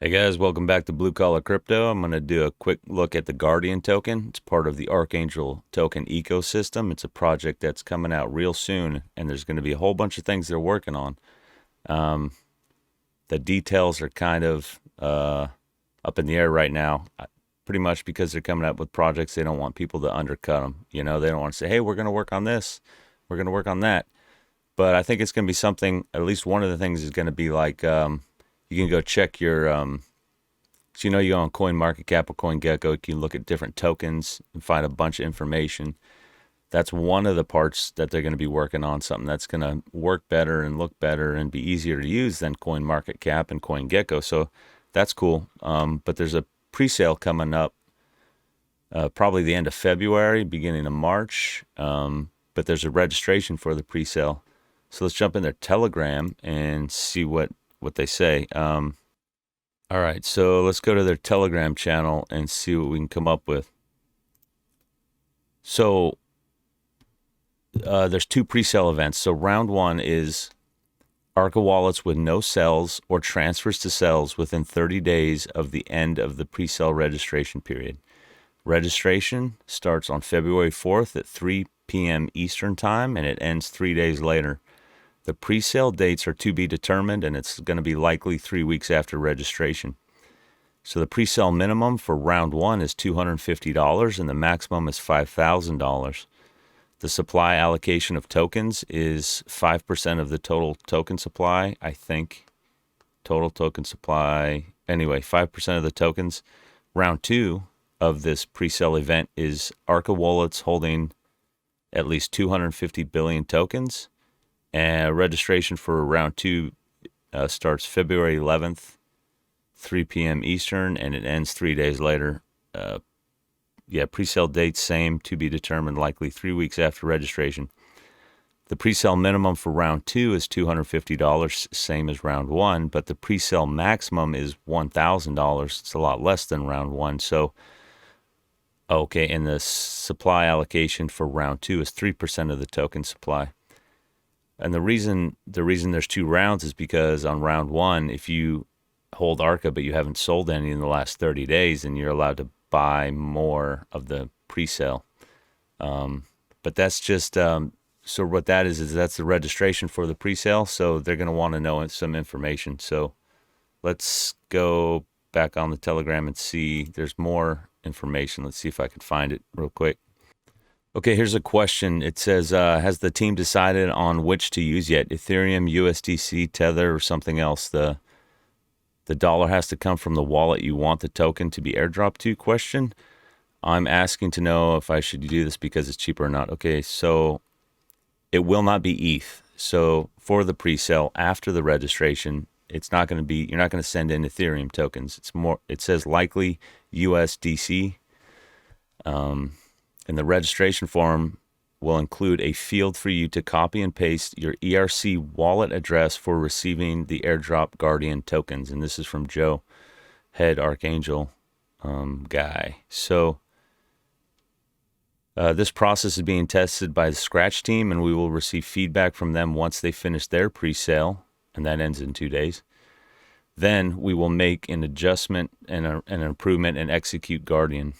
Hey guys, welcome back to Blue Collar Crypto. I'm going to do a quick look at the Guardian token. It's part of the Archangel token ecosystem. It's a project that's coming out real soon, and there's going to be a whole bunch of things they're working on. The details are kind of up in the air right now, pretty much because they're coming up with projects. They don't want people to undercut them. They don't want to say, hey, we're going to work on this, we're going to work on that. But I think it's going to be something, at least one of the things is going to be like, you can go check your, so you go on CoinMarketCap or CoinGecko, you can look at different tokens and find a bunch of information. That's one of the parts that they're going to be working on, something that's going to work better and look better and be easier to use than CoinMarketCap and CoinGecko. So that's cool. But there's a pre-sale coming up, probably the end of February, beginning of March. But there's a registration for the pre-sale. So let's jump in their Telegram and see what they say. All right, so let's go to their Telegram channel and see what we can come up with. So there's two pre-sale events. So round one is Arca wallets with no sells or transfers to sells within 30 days of the end of the pre-sale registration period. Registration starts on February 4th at 3 p.m. Eastern Time, and it ends 3 days later. The pre-sale dates are to be determined, and it's going to be likely 3 weeks after registration. So the pre-sale minimum for round one is $250, and the maximum is $5,000. The supply allocation of tokens is 5% of the total token supply, I think. Total token supply. Anyway, 5% of the tokens. Round two of this pre-sale event is Arca wallets holding at least 250 billion tokens. And registration for round two starts February 11th, 3 p.m. Eastern, and it ends 3 days later. Pre-sale dates same, to be determined, likely 3 weeks after registration. The pre-sale minimum for round two is $250, same as round one, but the pre-sale maximum is $1,000. It's a lot less than round one. So, okay, and the supply allocation for round two is 3% of the token supply. And the reason there's two rounds is because on round one, if you hold Arca but you haven't sold any in the last 30 days, then you're allowed to buy more of the pre-sale. But that's just so what that is that's the registration for the pre-sale. So they're going to want to know some information. So let's go back on the Telegram and see. There's more information. Let's see if I can find it real quick. Okay, here's a question. It says, has the team decided on which to use yet? Ethereum, USDC, Tether, or something else? The dollar has to come from the wallet you want the token to be airdropped to? Question. I'm asking to know if I should do this because it's cheaper or not. Okay, so it will not be ETH. So for the pre-sale after the registration, it's not going to be, you're not going to send in Ethereum tokens. It says likely USDC. And the registration form will include a field for you to copy and paste your ERC wallet address for receiving the airdrop Guardian tokens. And this is from Joe, head Archangel guy. So this process is being tested by the Scratch team, and we will receive feedback from them once they finish their pre-sale, and that ends in 2 days. Then we will make an adjustment and an improvement and execute Guardian.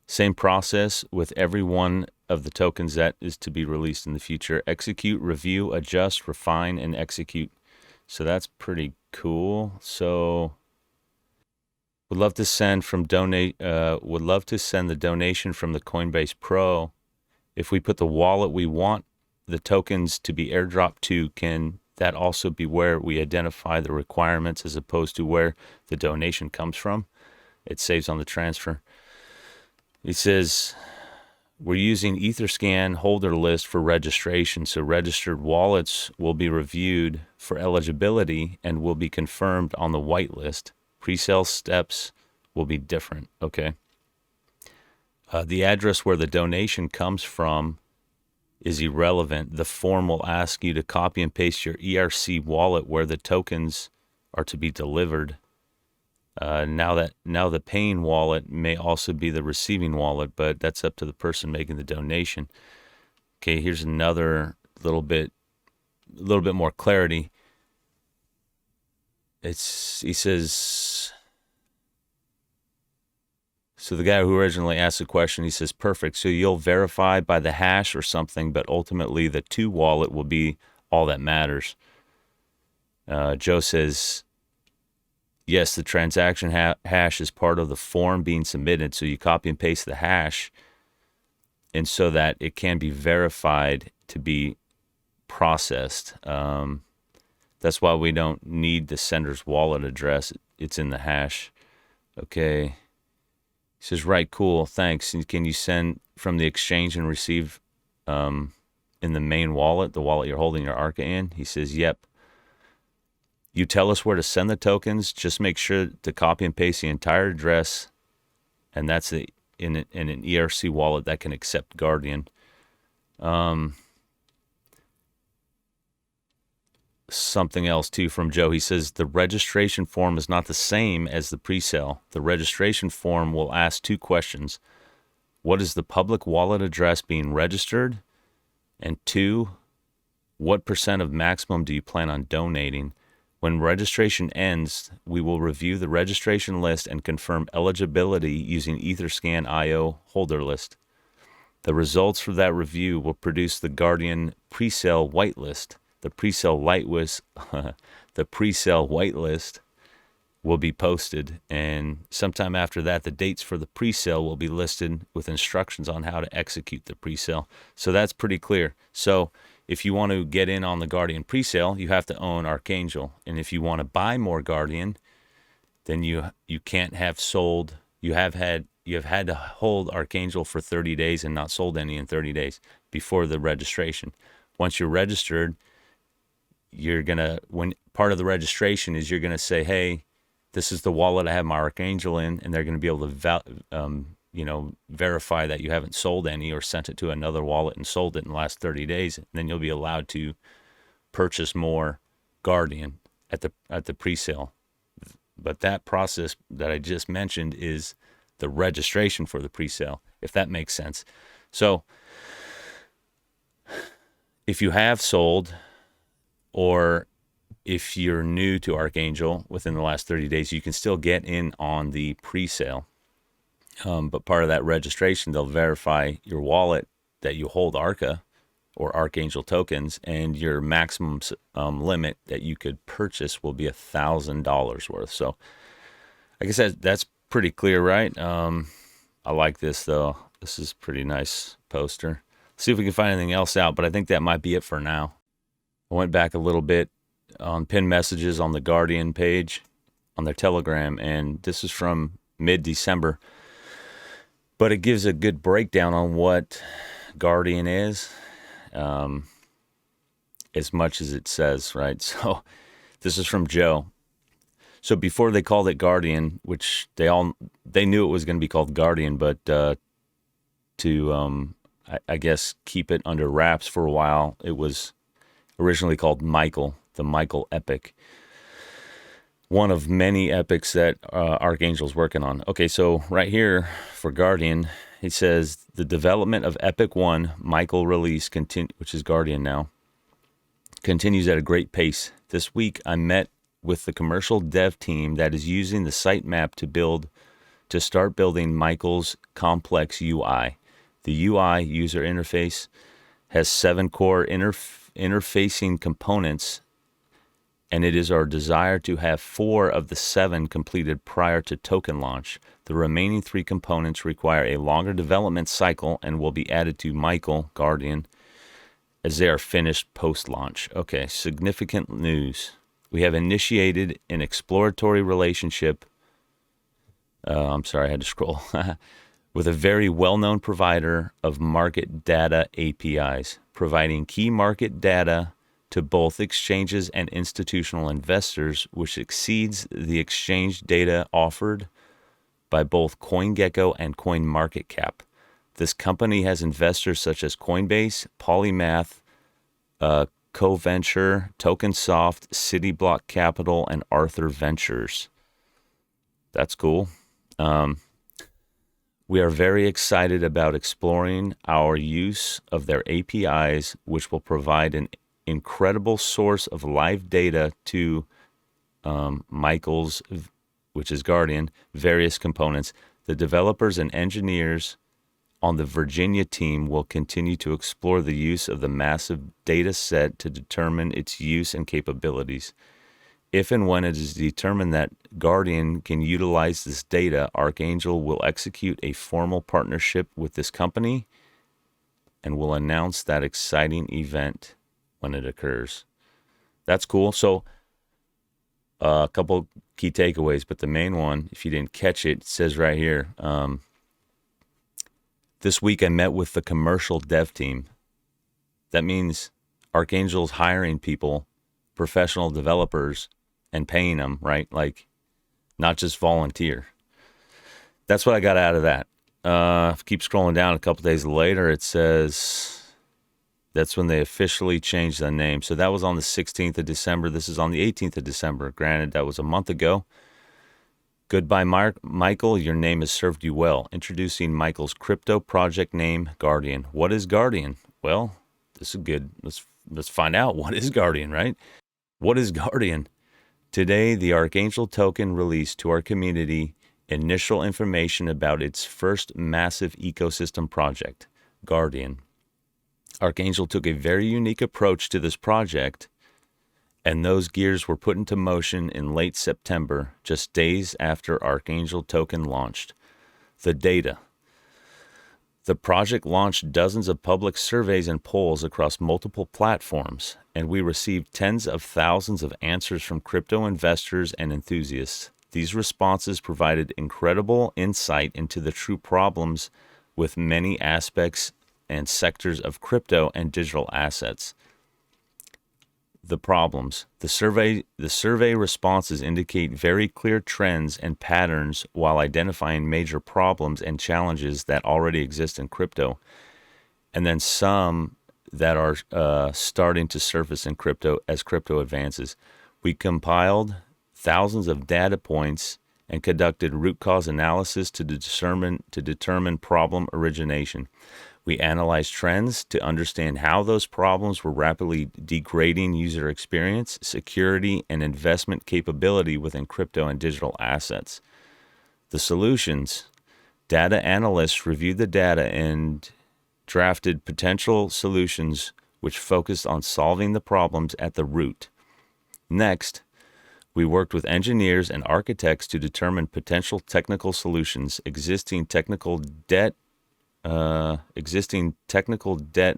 Same process with every one of the tokens that is to be released in the future. Execute, review, adjust, refine, and execute. So that's pretty cool. So would love to send the donation from the Coinbase Pro. If we put the wallet we want the tokens to be airdropped to, can that also be where we identify the requirements as opposed to where the donation comes from? It saves on the transfer. It says, we're using Etherscan holder list for registration, so registered wallets will be reviewed for eligibility and will be confirmed on the whitelist. Pre-sale steps will be different. Okay. The address where the donation comes from is irrelevant. The form will ask you to copy and paste your ERC wallet where the tokens are to be delivered. Now the paying wallet may also be the receiving wallet, but that's up to the person making the donation. Okay, here's another little bit more clarity. he says, so the guy who originally asked the question, he says, perfect. So you'll verify by the hash or something, but ultimately the to wallet will be all that matters. Joe says, yes, the transaction hash is part of the form being submitted. So you copy and paste the hash, and so that it can be verified to be processed. That's why we don't need the sender's wallet address. It's in the hash. Okay. He says, right, cool, thanks. Can you send from the exchange and receive in the main wallet, the wallet you're holding your ARCA in? He says, yep. You tell us where to send the tokens. Just make sure to copy and paste the entire address, and that's in an ERC wallet that can accept Guardian. Something else too from Joe. He says the registration form is not the same as the presale. The registration form will ask two questions. What is the public wallet address being registered? And two, what % of maximum do you plan on donating? When registration ends, we will review the registration list and confirm eligibility using Etherscan IO holder list. The results for that review will produce the Guardian presale whitelist. The presale whitelist will be posted, and sometime after that, the dates for the presale will be listed with instructions on how to execute the presale. So that's pretty clear. So if you want to get in on the Guardian presale, you have to own Archangel, and if you want to buy more Guardian, then you can't have sold. You have had to hold Archangel for 30 days and not sold any in 30 days before the registration. Once you're registered, when part of the registration is you're gonna say, hey, this is the wallet I have my Archangel in, and they're gonna be able to verify that you haven't sold any or sent it to another wallet and sold it in the last 30 days. And then you'll be allowed to purchase more Guardian at the presale. But that process that I just mentioned is the registration for the presale, if that makes sense. So if you have sold, or if you're new to Archangel within the last 30 days, you can still get in on the presale. But part of that registration, they'll verify your wallet that you hold ARCA or Archangel tokens, and your maximum limit that you could purchase will be $1,000 worth. So I guess that's pretty clear, right? I like this, though. This is a pretty nice poster. See if we can find anything else out, but I think that might be it for now. I went back a little bit on pinned messages on the Guardian page on their Telegram, and this is from mid-December. But it gives a good breakdown on what Guardian is, as much as it says, right? So this is from Joe. So before they called it Guardian, which they knew it was going to be called Guardian, but I guess keep it under wraps for a while, it was originally called Michael, the Michael Epic. One of many epics that Archangel's working on. Okay, so right here for Guardian, it says the development of Epic 1 Michael release, which is Guardian now, continues at a great pace. This week I met with the commercial dev team that is using the sitemap to start building Michael's complex UI. The UI user interface has 7 core interfacing components, and it is our desire to have 4 of the 7 completed prior to token launch. The remaining 3 components require a longer development cycle and will be added to Michael Guardian as they are finished post-launch. Okay, significant news. We have initiated an exploratory relationship. I'm sorry, I had to scroll. With a very well-known provider of market data APIs, providing key market data to both exchanges and institutional investors, which exceeds the exchange data offered by both CoinGecko and CoinMarketCap. This company has investors such as Coinbase, Polymath, CoVenture, TokenSoft, CityBlock Capital, and Arthur Ventures. That's cool. We are very excited about exploring our use of their APIs, which will provide an incredible source of live data to Michael's, which is Guardian, various components. The developers and engineers on the Virginia team will continue to explore the use of the massive data set to determine its use and capabilities. If and when it is determined that Guardian can utilize this data, Archangel will execute a formal partnership with this company and will announce that exciting event when it occurs. That's cool. So a couple key takeaways, but the main one, if you didn't catch it, it says right here, this week I met with the commercial dev team. That means Archangel's hiring people, professional developers, and paying them, right? Like, not just volunteer. That's what I got out of that. Keep scrolling down. A couple days later, it says that's when they officially changed the name. So that was on the 16th of December. This is on the 18th of December. Granted, that was a month ago. Goodbye, Michael. Your name has served you well. Introducing Michael's crypto project name, Guardian. What is Guardian? Well, this is good. Let's find out. What is Guardian, right? What is Guardian? Today, the Archangel token released to our community initial information about its first massive ecosystem project, Guardian. Archangel took a very unique approach to this project, and those gears were put into motion in late September, just days after Archangel token launched. The data. The project launched dozens of public surveys and polls across multiple platforms, and we received tens of thousands of answers from crypto investors and enthusiasts. These responses provided incredible insight into the true problems with many aspects and sectors of crypto and digital assets. The problems. The survey responses indicate very clear trends and patterns while identifying major problems and challenges that already exist in crypto, and then some that are starting to surface in crypto as crypto advances. We compiled thousands of data points and conducted root cause analysis to determine problem origination. We analyzed trends to understand how those problems were rapidly degrading user experience, security, and investment capability within crypto and digital assets. The solutions. Data analysts reviewed the data and drafted potential solutions which focused on solving the problems at the root. Next, we worked with engineers and architects to determine potential technical solutions, existing technical debt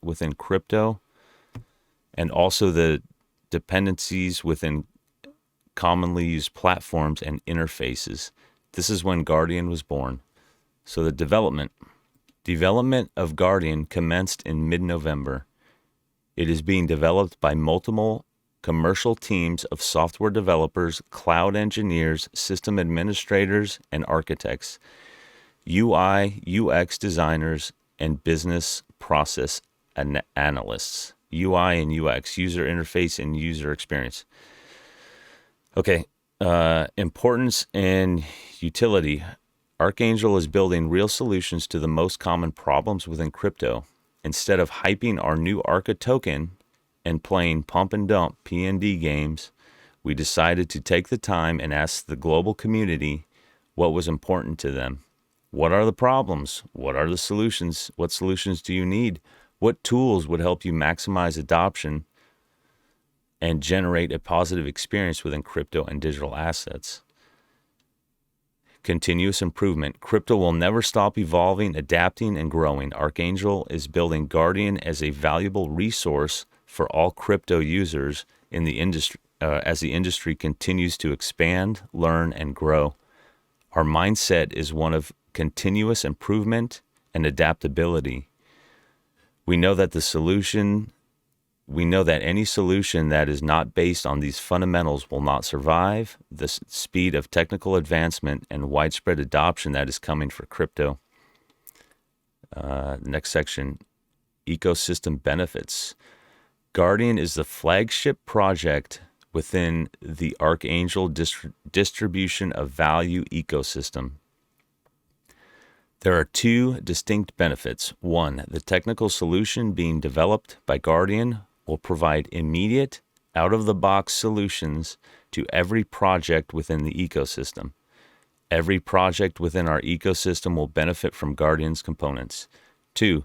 within crypto, and also the dependencies within commonly used platforms and interfaces. This is when Guardian was born. So the development of Guardian commenced in mid-November. It is being developed by multiple commercial teams of software developers, cloud engineers, system administrators, and architects, UI, UX designers, and business process analysts. UI and UX, user interface and user experience. Okay, importance and utility. Archangel is building real solutions to the most common problems within crypto. Instead of hyping our new Arca token and playing pump and dump P&D games, we decided to take the time and ask the global community what was important to them. What are the problems? What are the solutions? What solutions do you need? What tools would help you maximize adoption and generate a positive experience within crypto and digital assets? Continuous improvement. Crypto will never stop evolving, adapting, and growing. Archangel is building Guardian as a valuable resource for all crypto users in the industry as the industry continues to expand, learn, and grow. Our mindset is one of continuous improvement and adaptability. We know that any solution that is not based on these fundamentals will not survive the speed of technical advancement and widespread adoption that is coming for crypto. Next section, ecosystem benefits. Guardian is the flagship project within the Archangel distribution of value ecosystem. There are two distinct benefits. One, the technical solution being developed by Guardian will provide immediate, out-of-the-box solutions to every project within the ecosystem. Every project within our ecosystem will benefit from Guardian's components. 2.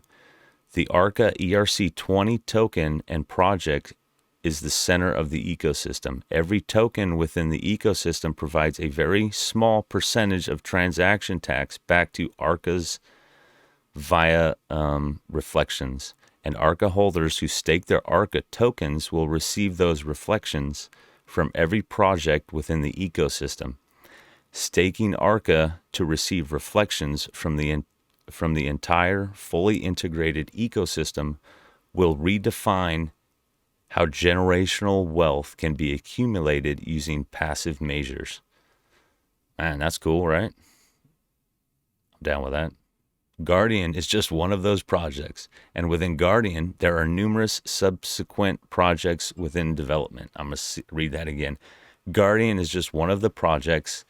The ARCA ERC20 token and project is the center of the ecosystem. Every token within the ecosystem provides a very small percentage of transaction tax back to ARCA's via reflections. And ARCA holders who stake their ARCA tokens will receive those reflections from every project within the ecosystem. Staking ARCA to receive reflections from the entire fully integrated ecosystem will redefine how generational wealth can be accumulated using passive measures. Man, that's cool, right? I'm down with that. Guardian is just one of those projects, and within Guardian, there are numerous subsequent projects within development. I'm going to read that again. Guardian is just one of the projects,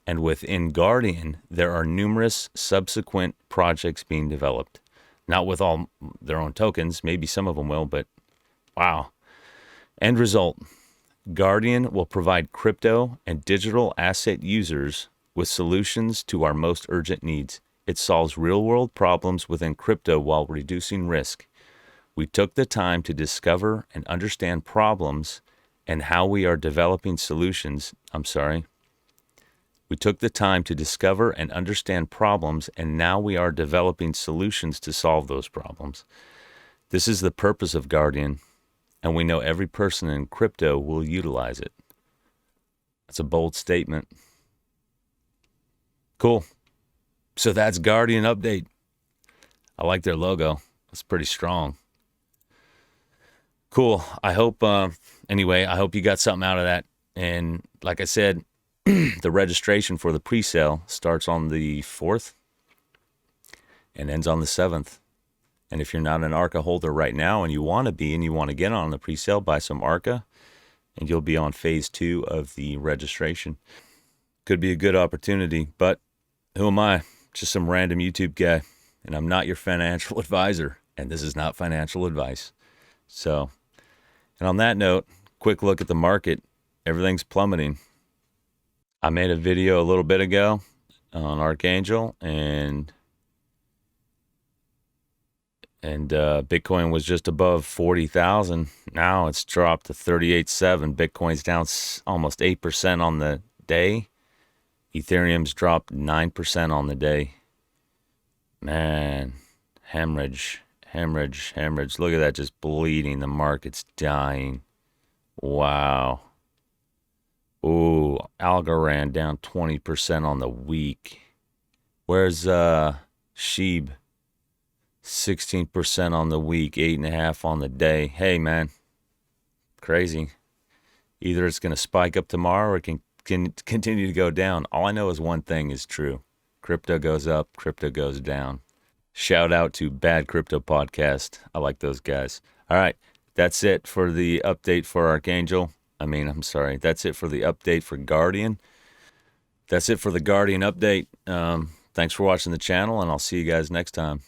and within Guardian, there are numerous subsequent projects being developed. Not with all their own tokens, maybe some of them will, but wow. End result, Guardian will provide crypto and digital asset users with solutions to our most urgent needs. It solves real-world problems within crypto while reducing risk. We took the time to discover and understand problems and how we are developing solutions. We took the time to discover and understand problems, and now we are developing solutions to solve those problems. This is the purpose of Guardian, and we know every person in crypto will utilize it. That's a bold statement. Cool. So that's Guardian update. I like their logo. It's pretty strong. Cool. I hope, I hope you got something out of that. And like I said, the registration for the presale starts on the 4th and ends on the 7th. And if you're not an ARCA holder right now and you want to be and you want to get on the presale, buy some ARCA and you'll be on phase 2 of the registration. Could be a good opportunity, but who am I? Just some random YouTube guy, and I'm not your financial advisor, and this is not financial advice. So, and on that note, quick look at the market. Everything's plummeting. I made a video a little bit ago on Archangel, and Bitcoin was just above 40,000. Now it's dropped to 38.7. Bitcoin's down almost 8% on the day. Ethereum's dropped 9% on the day. Man, hemorrhage. Look at that, just bleeding. The market's dying. Wow. Ooh, Algorand down 20% on the week. Where's Sheeb? 16% on the week, 8.5% on the day. Hey, man, crazy. Either it's going to spike up tomorrow or it can continue to go down. All I know is one thing is true. Crypto goes up, crypto goes down. Shout out to Bad Crypto Podcast. I like those guys. All right, that's it for the update for Archangel. That's it for the update for Guardian. That's it for the Guardian update. Thanks for watching the channel, and I'll see you guys next time.